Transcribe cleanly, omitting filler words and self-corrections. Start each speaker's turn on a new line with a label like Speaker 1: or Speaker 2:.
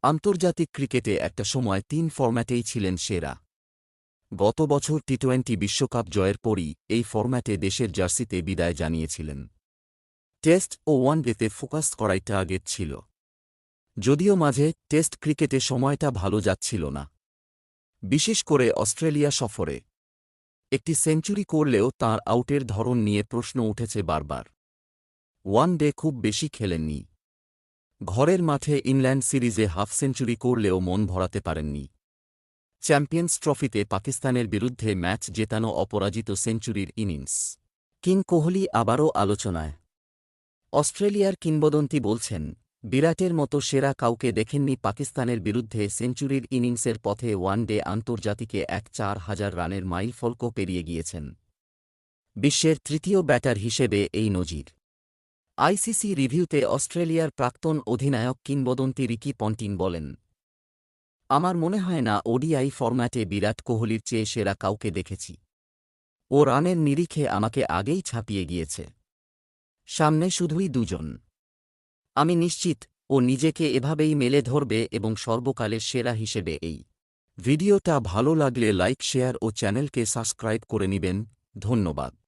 Speaker 1: আন্তর্জাতিক ক্রিকেটে একটা সময় ৩ ফরম্যাটেই ছিলেন সেরা। গত বছর টি-টোয়েন্টি বিশ্বকাপ জয়ের পরই এই ফরম্যাটে দেশের জার্সিতে বিদায় জানিয়েছিলেন। টেস্ট ও ওয়ানডেতে ফোকাস করাই টার্গেট ছিল। যদিও মাঝে টেস্ট ক্রিকেটে সময়টা ভালো যাচ্ছিল না, বিশেষ করে অস্ট্রেলিয়া সফরে। একটি সেঞ্চুরি করলেও তাঁর আউটের ধরন নিয়ে প্রশ্ন উঠেছে বারবার। ওয়ানডে খুব বেশি খেলেননি। ঘরের মাঠে ইংল্যান্ড সিরিজে হাফ সেঞ্চুরি করলেও মন ভরাতে পারেননি। চ্যাম্পিয়ন্স ট্রফিতে পাকিস্তানের বিরুদ্ধে ম্যাচ জেতানো অপরাজিত সেঞ্চুরির ইনিংস। কিং কোহলি আবারও আলোচনায়। অস্ট্রেলিয়ার কিংবদন্তি বলছেন, বিরাটের মতো সেরা কাউকে দেখেননি পাকিস্তানের বিরুদ্ধে সেঞ্চুরির ইনিংসের পথে ওয়ানডে আন্তর্জাতিকে ৪,০০০ রানের মাইলফলক পেরিয়ে গিয়েছেন। বিশ্বের তৃতীয় ব্যাটার হিসেবে এই নজির। আইসিসি রিভিউতে অস্ট্রেলিয়ার প্রাক্তন অধিনায়ক কিংবদন্তি রিকি পন্টিং বলেন, আমার মনে হয় না ওডিআই ফরম্যাটে বিরাট কোহলির চেয়ে সেরা কাউকে দেখেছি। ও রানের নিরিখে আমাকে আগেই ছাপিয়ে গিয়েছে। সামনে শুধুই দুজন। আমি নিশ্চিত ও নিজেকে এভাবেই মেলে ধরবে এবং সর্বকালের সেরা হিসেবে এই। ভিডিওটা ভালো লাগলে লাইক, শেয়ার ও চ্যানেলকে সাবস্ক্রাইব করে নিবেন। ধন্যবাদ।